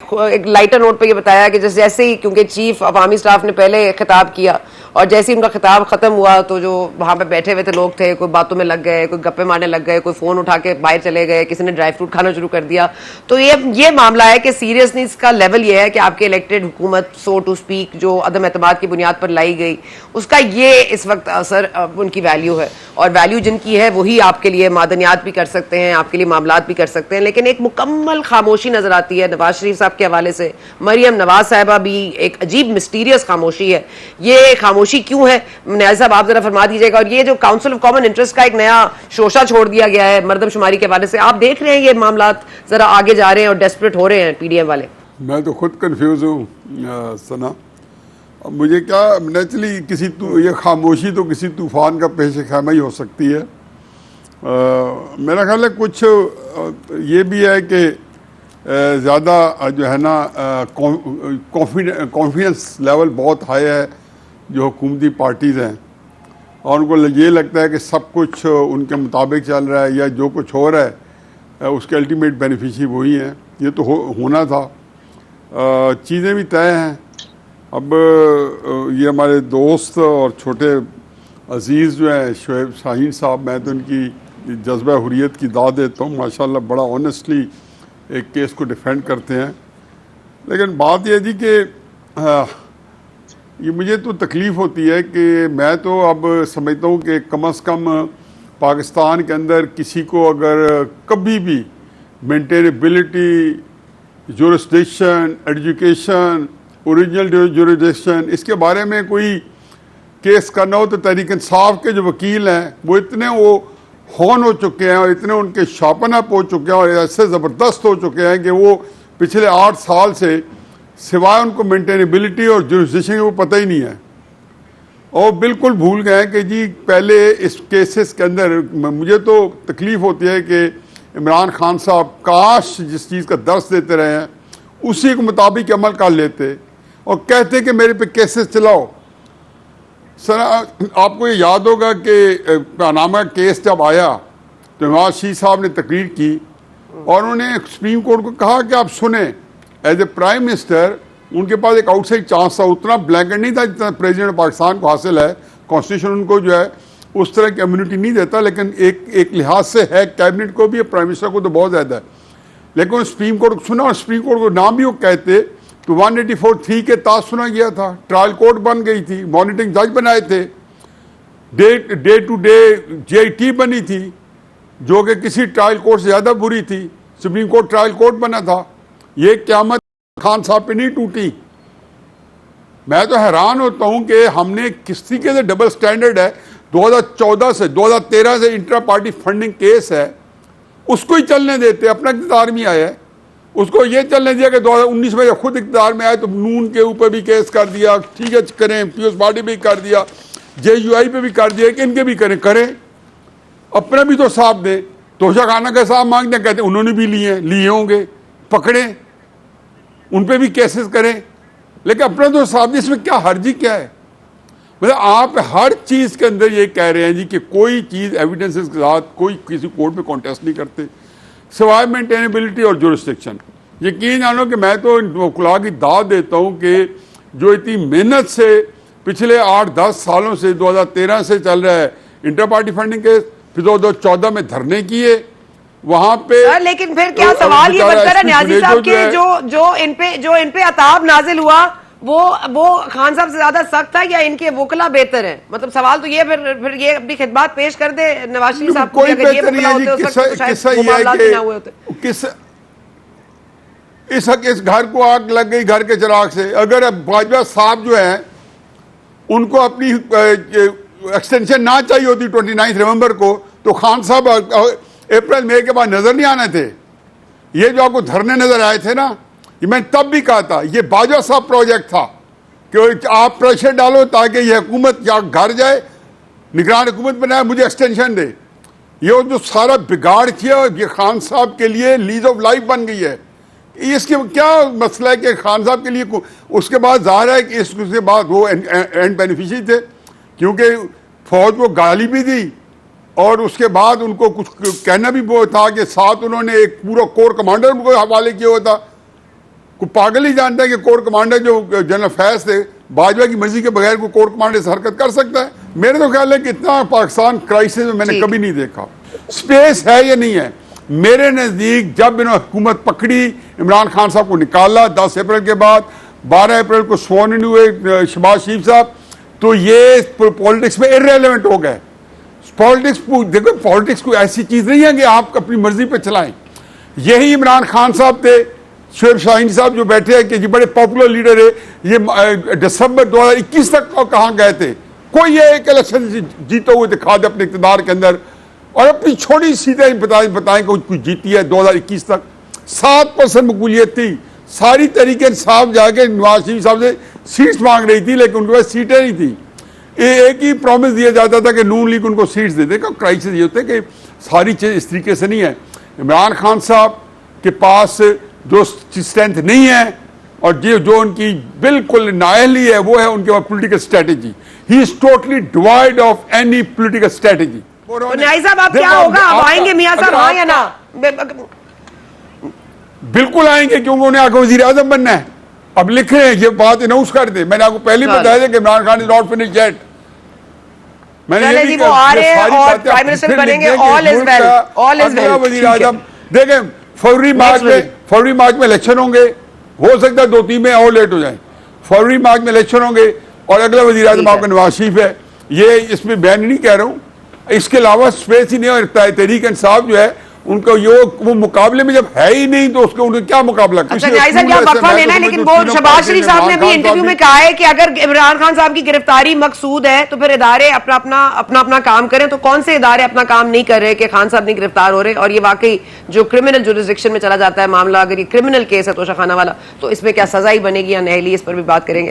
एक lighter note पे ये बताया कि जैसे ही, क्योंकि चीफ अवामी स्टाफ ने पहले खिताब किया और जैसे ही उनका खिताब खत्म हुआ तो जो वहां पे बैठे हुए थे लोग थे, कोई बातों में लग गए, कोई गप्पे मारने लग गए, कोई फोन उठा के बाहर चले गए, किसी ने ड्राई फ्रूट खाना शुरू कर दिया। तो ये मामला है कि सीरियसनेस का लेवल ये है कि आपके इलेक्टेड हुकूमत, सो टू स्पीक, जो अदम एतमाद की बुनियाद पर लाई गई, उसका ये इस वक्त असर उनकी वैल्यू है। और वैल्यू जिनकी है वही आपके लिए मादनियात भी कर सकते हैं, आपके लिए मामलात भी कर सकते हैं। लेकिन एक मुकम्मल खामोशी नजर आती है नवाज शरीफ साहब के हवाले से। मरियम नवाज साहिबा भी एक अजीब मिस्टीरियस खामोशी है। ये खामोशी क्यों है, न्याज़ साहब आप जरा फरमा दीजिएगा। और ये जो काउंसिल ऑफ कॉमन इंटरेस्ट का एक नया शोशा छोड़ दिया गया है मरदमशुमारी के हवाले से, आप देख रहे हैं ये मामलात जरा आगे जा रहे हैं और डेस्परेट हो रहे हैं पीडीएम वाले। मैं तो खुद कंफ्यूज हूँ सना। अब मुझे क्या, नेचुरली ये खामोशी तो किसी तूफान का पेश खैमा ही हो सकती है। मेरा ख्याल है कुछ ये भी है कि ज़्यादा जो है ना कॉन्फिडेंस लेवल बहुत हाई है जो हुकूमती पार्टीज़ हैं, और उनको ये लगता है कि सब कुछ उनके मुताबिक चल रहा है या जो कुछ हो रहा है उसके अल्टीमेट बेनिफिशियरी वही हैं। ये तो होना था, चीज़ें भी तय हैं। अब ये हमारे दोस्त और छोटे अजीज़ जो हैं शुएब शाहीन साहब, मैं तो इनकी जज्बा हुर्रियत की दाद देता हूँ। माशाल्लाह बड़ा ऑनेस्टली एक केस को डिफेंड करते हैं। लेकिन बात यह थी कि ये मुझे तो तकलीफ़ होती है कि मैं तो अब समझता हूँ कि कम अज़ कम पाकिस्तान के अंदर किसी को अगर कभी भी maintainability, jurisdiction, education, original jurisdiction, इसके बारे में कोई केस करना हो तो तहरीक इंसाफ के जो वकील हैं वो इतने हॉन हो चुके हैं और इतने उनके शार्पन अप हो चुके हैं और ऐसे ज़बरदस्त हो चुके हैं कि वो पिछले 8 साल से सिवाय उनको मेंटेनेबिलिटी और जुरिस्डिक्शन के वो पता ही नहीं है, और बिल्कुल भूल गए कि जी पहले इस केसेस के अंदर। मुझे तो तकलीफ़ होती है कि इमरान खान साहब काश जिस चीज़ का दर्स देते रहे हैं उसी के मुताबिक अमल कर लेते और कहते कि मेरे पे केसेस चलाओ। सर आपको ये याद होगा कि पनामा केस जब आया तो नवाज शरीफ साहब ने तकरीर की और उन्होंने सुप्रीम कोर्ट को कहा कि आप सुने, एज ए प्राइम मिनिस्टर उनके पास एक आउटसाइड चांस था, उतना ब्लैंकेट नहीं था जितना प्रेसिडेंट पाकिस्तान को हासिल है। कॉन्स्टिट्यूशन उनको जो है उस तरह की इम्यूनिटी नहीं देता, लेकिन एक लिहाज से है, कैबिनेट को भी, प्राइम मिनिस्टर को तो बहुत ज़्यादा है। लेकिन सुप्रीम कोर्ट को सुना और सुप्रीम कोर्ट को नाम भी वो कहते तो 184(3) के तहत सुना गया था। ट्रायल कोर्ट बन गई थी, मॉनिटरिंग जज बनाए थे, डे टू डे JIT बनी थी जो कि किसी ट्रायल कोर्ट से ज़्यादा बुरी थी। सुप्रीम कोर्ट ट्रायल कोर्ट बना था। ये क़यामत खान साहब पे नहीं टूटी। मैं तो हैरान होता हूँ कि हमने किस तरीके से डबल स्टैंडर्ड है। 2014 से 2013 से इंट्रा पार्टी फंडिंग केस है, उसको ही चलने देते। अपना इक़्तिदार में आया है, उसको ये चलने दिया कि 2019 में जब खुद इक़्तिदार में आए तो नून के ऊपर भी केस कर दिया, ठीक है करें, पीयूष पार्टी भी कर दिया, JUI पे भी कर दिया कि इनके भी करें। अपना भी तो साफ दें। तोशा खाना का साफ मांगते हैं, कहते उन्होंने भी लिए होंगे, पकड़ें, उन पर भी केसेस करें, लेकिन अपना तो साफ दें। इसमें क्या हर्जी क्या है? मतलब आप हर चीज़ के अंदर ये कह रहे हैं जी कि कोई चीज़ एविडेंसेस के साथ कोई किसी कोर्ट में कॉन्टेस्ट नहीं करते सिवाय मेंटेनेबिलिटी और जुरिस्डिक्शन। यकीन जानो कि मैं तो वकला की दाद देता हूँ कि जो इतनी मेहनत से पिछले 8-10 सालों से 2013 से चल रहा है इंटर पार्टी फंडिंग केस, फिर 2014 में धरने किए वहां पे। लेकिन फिर क्या सवाल ये बनता है न्याजी साहब के जो इन पे अताब नाजिल हुआ वो खान साहब से ज्यादा सख्त था या इनके वकला बेहतर है? मतलब सवाल तो ये फिर ये अपनी खिदमत पेश कर दे नवाज शरीफ साहब को, अगर ये वकला होते इस घर को आग लग गई घर के चिराग से। अगर बाजवा साहब जो है उनको अपनी एक्सटेंशन ना चाहिए होती 29 नवंबर को तो खान साहब अप्रैल मई के बाद नजर नहीं आने थे। ये जो आपको धरने नजर आए थे ना, ये मैंने तब भी कहा था ये बाजवा साहब प्रोजेक्ट था कि आप प्रेशर डालो ताकि ये हुकूमत या घर जाए, निगरान हुकूमत बनाए, मुझे एक्सटेंशन दे। ये जो सारा बिगाड़ किया ये खान साहब के लिए लीज ऑफ लाइफ बन गई है। इसके क्या मसला है कि खान साहब के लिए उसके बाद जाहिर है कि इसके बाद वो एंड बेनिफिशियरी थे, क्योंकि फौज को गाली भी दी और उसके बाद उनको कुछ कहना भी वो था कि साथ उन्होंने एक पूरा कोर कमांडर उनको हवाले किया हुआ था। कोई पागल ही जानता है कि कोर कमांडर जो जनरल फैज थे, बाजवा की मर्जी के बगैर कोई कोर कमांडर से हरकत कर सकता है? मेरे तो ख्याल है कि इतना पाकिस्तान क्राइसिस में मैंने कभी नहीं देखा। स्पेस है या नहीं है? मेरे नज़दीक जब इन्होंने हुकूमत पकड़ी, इमरान खान साहब को निकाला 10 अप्रैल के बाद, 12 अप्रैल को स्worn इन हुए शहबाज शरीफ साहब, तो ये पॉलिटिक्स में इररेलेवेंट हो गए। पॉलिटिक्स देखो, पॉलिटिक्स कोई ऐसी चीज़ नहीं है कि आप अपनी मर्जी पे चलाएं। यही इमरान खान साहब थे, शुएब शाहीन साहब जो बैठे हैं कि ये बड़े पॉपुलर लीडर है, ये दिसंबर 2021 तक कहाँ गए थे? कोई ये एक इलेक्शन जीते हुए दिखा दे अपने इक़्तिदार के अंदर, और अपनी छोटी सीधे बताएं कि कुछ जीती है 2021 तक। 7% मकबूलियत थी, सारी तरीके साहब जाके नवाज शरीफ साहब से सीट्स मांग रही थी, लेकिन उनके पास सीटें नहीं थी। एक ही प्रॉमिस दिया जाता था कि नून लीग उनको सीट्स दे देगा। क्राइसिस ये होता है कि सारी चीज़ इस तरीके से नहीं है। इमरान खान साहब के पास जो स्ट्रेंथ नहीं है और जो उनकी बिल्कुल नाअहली है, वो है उनके पास political strategy. He is totally devoid of any political strategy. तो न्याय साहब, आप क्या होगा, आप आएंगे मियां साहब, हाँ या ना? बिल्कुल आएंगे, क्योंकि उन्हें आगे वजीर आजम बनना है। अब लिख रहे हैं, ये बात अनाउंस कर दे। मैंने आपको पहले बताया था कि Imran Khan is not finished yet. मैंने जी, वो आ रहे हैं और प्राइम मिनिस्टर बनेंगे, all is well, all is well. वजीर आजम देखें, फरवरी मार्च में इलेक्शन होंगे, हो सकता है 2-3 में और लेट हो जाए। फरवरी मार्च में इलेक्शन होंगे और अगला वजीर आजम आपका नवाज शरीफ है। ये इसमें बयान नहीं कह रहा हूँ, इसके अलावा स्पेस ही नहीं। और तहरीक इंसाफ जो है उनको वो मुकाबले में जब है ही नहीं, तो उसके उनका क्या मुकाबला? अच्छा न्याय साहब, यहाँ वक्फा लेना है, लेकिन वो शहबाज शरीफ साहब ने भी इंटरव्यू में कहा है कि अगर इमरान खान साहब की गिरफ्तारी मकसूद है तो फिर इदारे अपना काम करें। तो कौन से इदारे अपना काम नहीं कर रहे कि खान साहब नहीं गिरफ्तार हो रहे? और ये वाकई जो क्रिमिनल जुरिसडिक्शन में चला जाता है मामला, अगर ये क्रिमिनल केस है तोशाखाना वाला, तो इसमें क्या सजा ही बनेगी या नहीं, इस पर भी बात करेंगे।